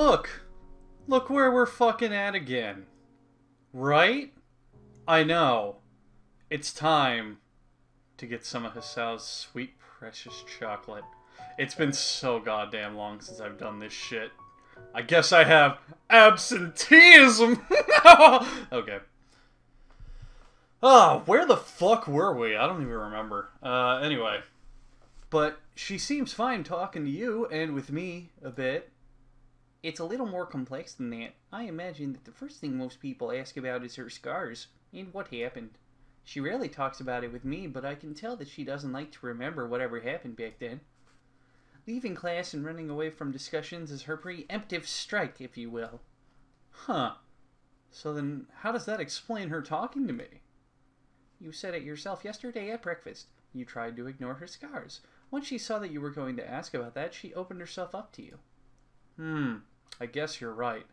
look! Look where we're fucking at again. Right? I know. It's time to get some of Hasao's sweet, precious chocolate. It's been so goddamn long since I've done this shit. I guess I have absenteeism! Okay. Oh, where the fuck were we? I don't even remember. Anyway. But she seems fine talking to you, and with me, a bit. It's a little more complex than that. I imagine that the first thing most people ask about is her scars, and what happened. She rarely talks about it with me, but I can tell that she doesn't like to remember whatever happened back then. Leaving class and running away from discussions is her preemptive strike, if you will. Huh. So then, how does that explain her talking to me? You said it yourself yesterday at breakfast. You tried to ignore her scars. Once she saw that you were going to ask about that, she opened herself up to you. I guess you're right.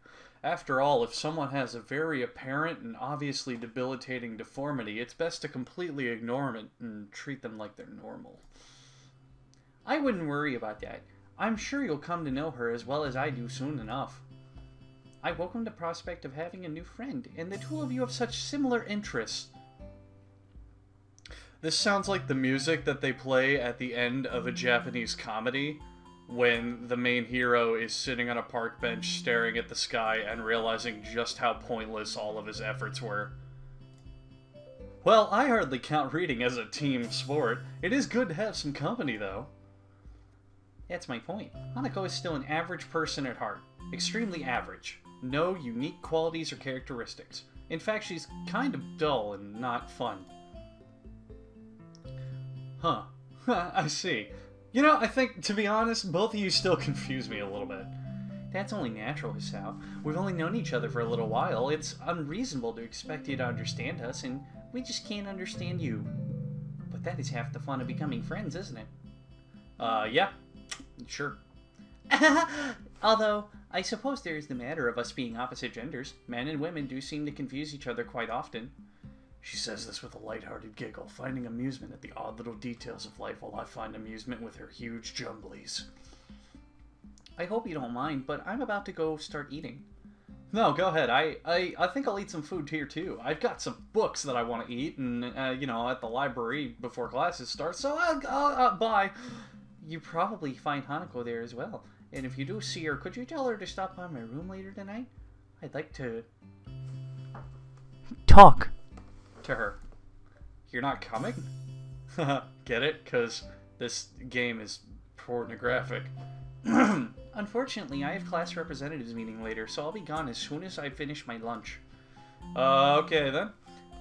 After all, if someone has a very apparent and obviously debilitating deformity, it's best to completely ignore it and treat them like they're normal. I wouldn't worry about that. I'm sure you'll come to know her as well as I do soon enough. I welcome the prospect of having a new friend, and the two of you have such similar interests. This sounds like the music that they play at the end of a Japanese comedy, when the main hero is sitting on a park bench staring at the sky and realizing just how pointless all of his efforts were. Well, I hardly count reading as a team sport. It is good to have some company, though. That's my point. Hanako is still an average person at heart. Extremely average. No unique qualities or characteristics. In fact, she's kind of dull and not fun. Huh. I see. You know, I think, to be honest, both of you still confuse me a little bit. That's only natural, Hisao. We've only known each other for a little while. It's unreasonable to expect you to understand us, and we just can't understand you. But that is half the fun of becoming friends, isn't it? Yeah. Sure. Although, I suppose there is the matter of us being opposite genders. Men and women do seem to confuse each other quite often. She says this with a light-hearted giggle, finding amusement at the odd little details of life while I find amusement with her huge jumblies. I hope you don't mind, but I'm about to go start eating. No, go ahead. I think I'll eat some food here, too. I've got some books that I want to eat, and, you know, at the library before classes start, so bye. You probably find Hanako there as well, and if you do see her, could you tell her to stop by my room later tonight? I'd like to talk to her. You're not coming? Get it? Because this game is pornographic. Unfortunately, I have class representatives meeting later, so I'll be gone as soon as I finish my lunch. Okay then.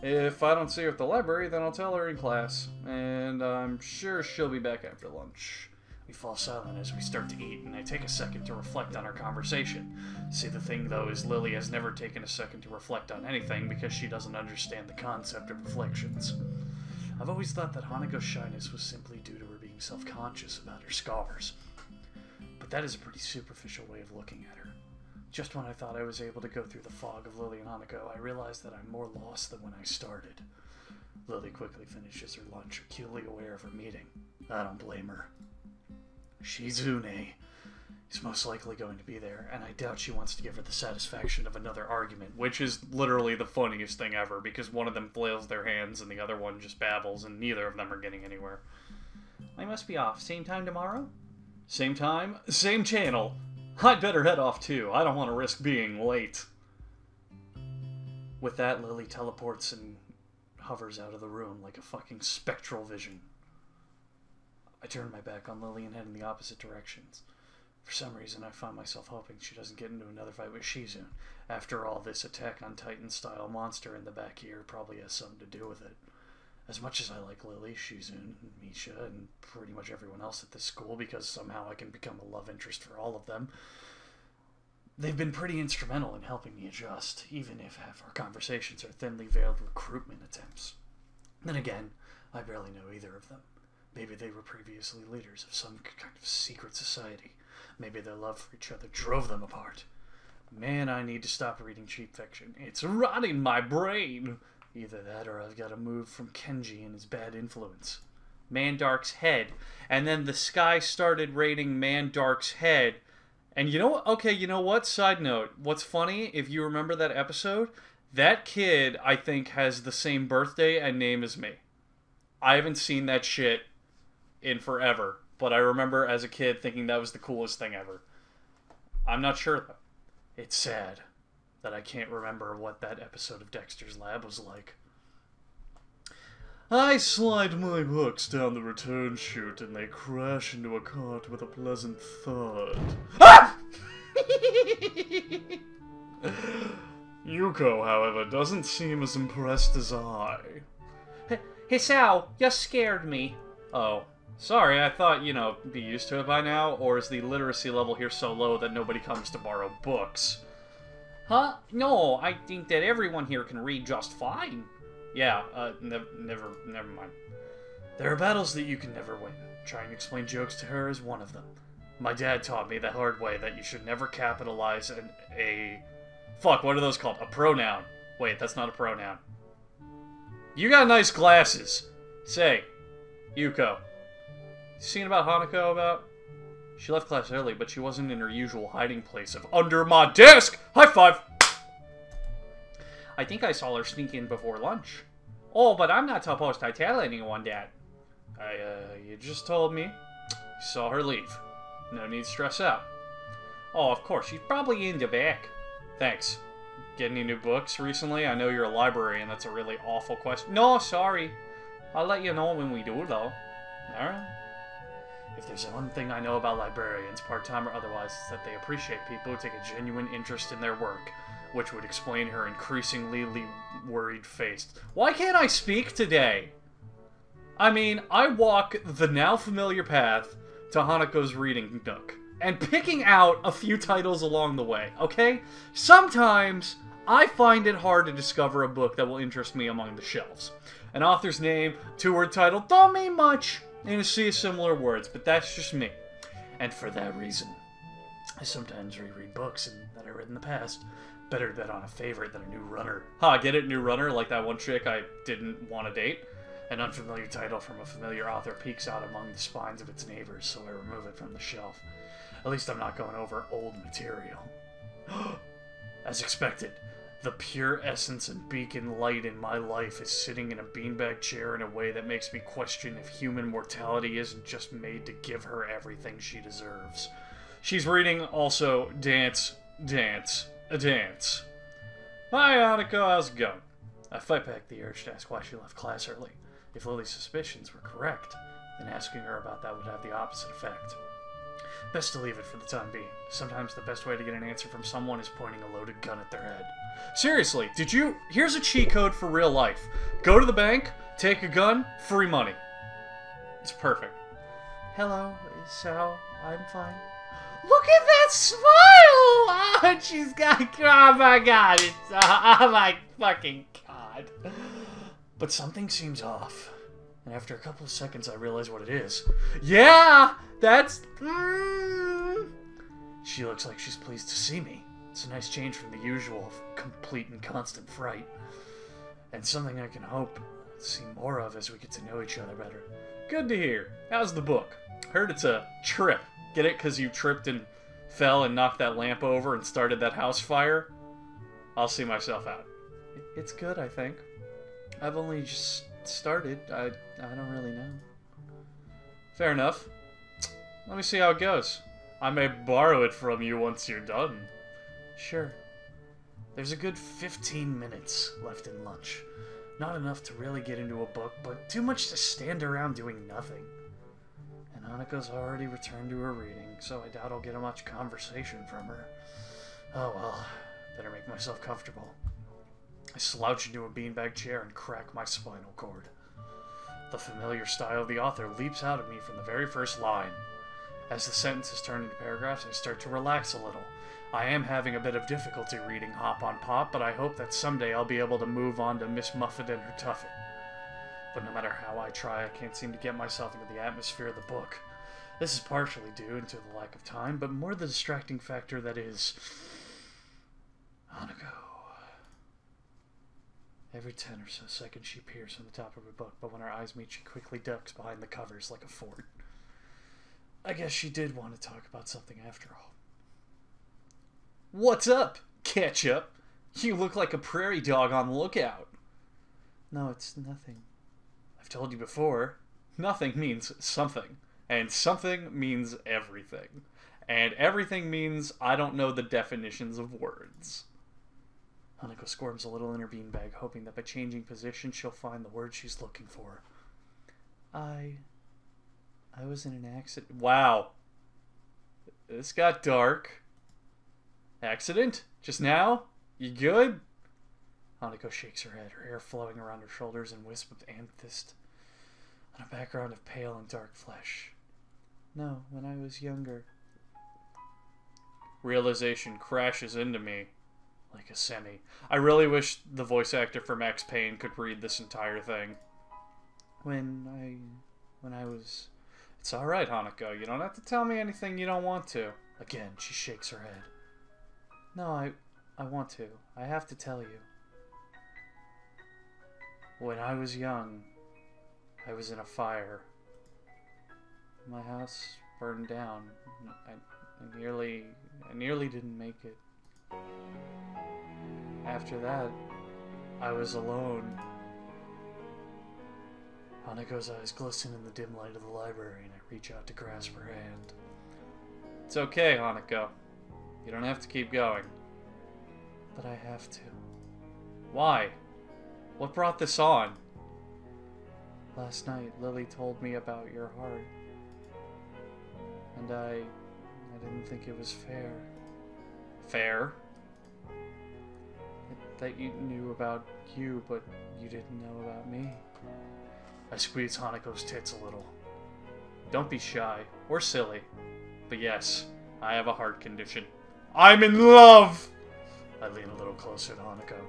If I don't see her at the library, then I'll tell her in class. And I'm sure she'll be back after lunch. We fall silent as we start to eat, and I take a second to reflect on our conversation. See, the thing, though, is Lily has never taken a second to reflect on anything because she doesn't understand the concept of reflections. I've always thought that Hanako's shyness was simply due to her being self-conscious about her scars. But that is a pretty superficial way of looking at her. Just when I thought I was able to go through the fog of Lily and Hanako, I realized that I'm more lost than when I started. Lily quickly finishes her lunch, acutely aware of her meeting. I don't blame her. Shizune is most likely going to be there, and I doubt she wants to give her the satisfaction of another argument, which is literally the funniest thing ever, because one of them flails their hands and the other one just babbles, and neither of them are getting anywhere. I must be off. Same time tomorrow? Same time, same channel. I'd better head off too. I don't want to risk being late. With that, Lily teleports and hovers out of the room like a fucking spectral vision. I turn my back on Lily and head in the opposite directions. For some reason, I find myself hoping she doesn't get into another fight with Shizune. After all, this Attack on Titan-style monster in the back here probably has something to do with it. As much as I like Lily, Shizune, Misha, and pretty much everyone else at this school, because somehow I can become a love interest for all of them, they've been pretty instrumental in helping me adjust, even if half our conversations are thinly veiled recruitment attempts. Then again, I barely know either of them. Maybe they were previously leaders of some kind of secret society. Maybe their love for each other drove them apart. Man, I need to stop reading cheap fiction. It's rotting my brain! Either that or I've got to move from Kenji and his bad influence. Mandark's head. And then the sky started rating Mandark's head. And you know what? Okay, you know what? Side note. What's funny, if you remember that episode, that kid, I think, has the same birthday and name as me. I haven't seen that shit in forever, but I remember as a kid thinking that was the coolest thing ever. I'm not sure, though. It's sad that I can't remember what that episode of Dexter's Lab was like. I slide my books down the return chute and they crash into a cart with a pleasant thud. Ah! Yuko, however, doesn't seem as impressed as I. Hisao, you scared me. Oh, sorry, I thought, be used to it by now, or is the literacy level here so low that nobody comes to borrow books? Huh? No, I think that everyone here can read just fine. Yeah, never mind. There are battles that you can never win. Trying to explain jokes to her is one of them. My dad taught me the hard way that you should never capitalize Fuck, what are those called? A pronoun. Wait, that's not a pronoun. You got nice glasses. Say, Yuko. Seen about Hanako about? She left class early, but she wasn't in her usual hiding place of under my desk! High five! I think I saw her sneak in before lunch. Oh, but I'm not supposed to tell anyone that. You just told me. You saw her leave. No need to stress out. Oh, of course, she's probably in the back. Thanks. Get any new books recently? I know you're a librarian, that's a really awful question. No, sorry. I'll let you know when we do, though. Alright. If there's one thing I know about librarians, part-time or otherwise, it's that they appreciate people who take a genuine interest in their work. Which would explain her increasingly worried face. Why can't I speak today? I mean, I walk the now familiar path to Hanako's reading nook, and picking out a few titles along the way, okay? Sometimes, I find it hard to discover a book that will interest me among the shelves. An author's name, two-word title, don't mean much in a sea of similar words, but that's just me. And for that reason, I sometimes reread books that I read in the past. Better to bet on a favorite than a new runner. Ha, get it? New runner? Like that one chick I didn't want to date? An unfamiliar title from a familiar author peeks out among the spines of its neighbors, so I remove it from the shelf. At least I'm not going over old material. As expected, the pure essence and beacon light in my life is sitting in a beanbag chair in a way that makes me question if human mortality isn't just made to give her everything she deserves. She's reading also Dance, Dance, a Dance. Hi, Hanako, how's it going? I fight back the urge to ask why she left class early. If Lily's suspicions were correct, then asking her about that would have the opposite effect. Best to leave it for the time being. Sometimes the best way to get an answer from someone is pointing a loaded gun at their head. Seriously, here's a cheat code for real life. Go to the bank, take a gun, free money. It's perfect. Hello, so I'm fine. Look at that smile! Oh, she's got... Oh my god, oh my fucking god. But something seems off. And after a couple of seconds, I realize what it is. Yeah! That's... She looks like she's pleased to see me. It's a nice change from the usual complete and constant fright. And something I can hope to see more of as we get to know each other better. Good to hear. How's the book? Heard it's a trip. Get it? Because you tripped and fell and knocked that lamp over and started that house fire? I'll see myself out. It's good, I think. I've only just started. I don't really know. Fair enough. Let me see how it goes. I may borrow it from you once you're done. Sure. There's a good 15 minutes left in lunch. Not enough to really get into a book, but too much to stand around doing nothing. And Hanako's already returned to her reading, so I doubt I'll get much conversation from her. Oh well, better make myself comfortable. I slouch into a beanbag chair and crack my spinal cord. The familiar style of the author leaps out at me from the very first line. As the sentences turn into paragraphs, I start to relax a little. I am having a bit of difficulty reading Hop on Pop, but I hope that someday I'll be able to move on to Miss Muffet and her Tuffet. But no matter how I try, I can't seem to get myself into the atmosphere of the book. This is partially due to the lack of time, but more the distracting factor that is... Hanako. Every 10 or so seconds she peers from the top of her book, but when our eyes meet, she quickly ducks behind the covers like a fort. I guess she did want to talk about something after all. What's up, Ketchup? You look like a prairie dog on the lookout. No, it's nothing. I've told you before, nothing means something. And something means everything. And everything means I don't know the definitions of words. Hanako squirms a little in her beanbag, hoping that by changing position she'll find the word she's looking for. I was in an accident. Wow. This got dark. Accident? Just now? You good? Hanako shakes her head, her hair flowing around her shoulders in wisp of amethyst on a background of pale and dark flesh. No, when I was younger. Realization crashes into me like a semi. I really wish the voice actor for Max Payne could read this entire thing. When I was... It's alright, Hanako. You don't have to tell me anything you don't want to. Again, she shakes her head. No, I want to. I have to tell you. When I was young, I was in a fire. My house burned down. I nearly didn't make it. After that, I was alone. Hanako's eyes glisten in the dim light of the library, and I reach out to grasp her hand. It's okay, Hanako. You don't have to keep going. But I have to. Why? What brought this on? Last night, Lily told me about your heart. And I didn't think it was fair. Fair? That you knew about you, but you didn't know about me. I squeeze Hanako's tits a little. Don't be shy, or silly. But yes, I have a heart condition. I'm in love! I lean a little closer to Hanako.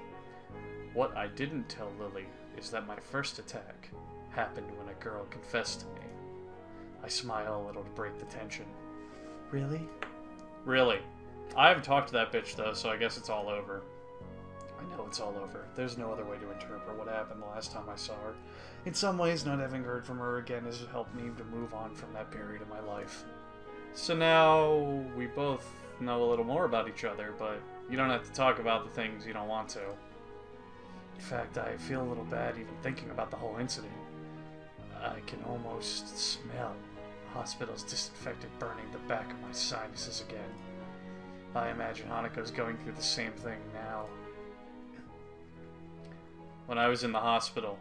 What I didn't tell Lily is that my first attack happened when a girl confessed to me. I smile a little to break the tension. Really? Really. I haven't talked to that bitch though, so I guess it's all over. I know it's all over. There's no other way to interpret what happened the last time I saw her. In some ways, not having heard from her again has helped me to move on from that period of my life. So now, we both know a little more about each other, but you don't have to talk about the things you don't want to. In fact, I feel a little bad even thinking about the whole incident. I can almost smell the hospital's disinfectant burning the back of my sinuses again. I imagine Hanako's going through the same thing now. When I was in the hospital,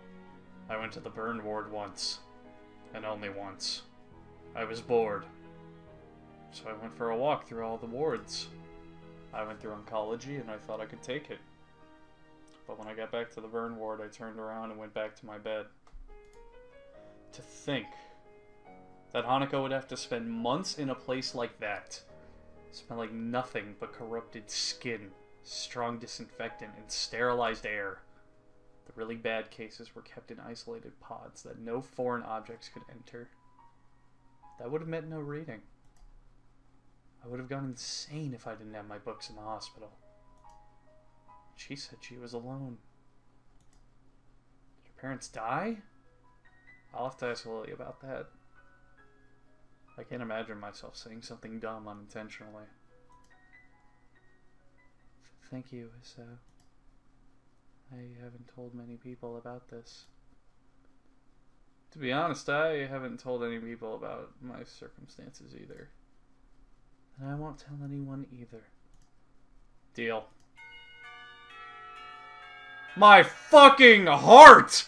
I went to the burn ward once, and only once. I was bored, so I went for a walk through all the wards. I went through oncology, and I thought I could take it. But when I got back to the burn ward, I turned around and went back to my bed. To think that Hanako would have to spend months in a place like that, smelling nothing but corrupted skin, strong disinfectant, and sterilized air. The really bad cases were kept in isolated pods that no foreign objects could enter. That would have meant no reading. I would have gone insane if I didn't have my books in the hospital. She said she was alone. Did her parents die? I'll have to ask Lily about that. I can't imagine myself saying something dumb unintentionally. Thank you, Issa. I haven't told many people about this. To be honest, I haven't told any people about my circumstances either. And I won't tell anyone either. Deal. My fucking heart!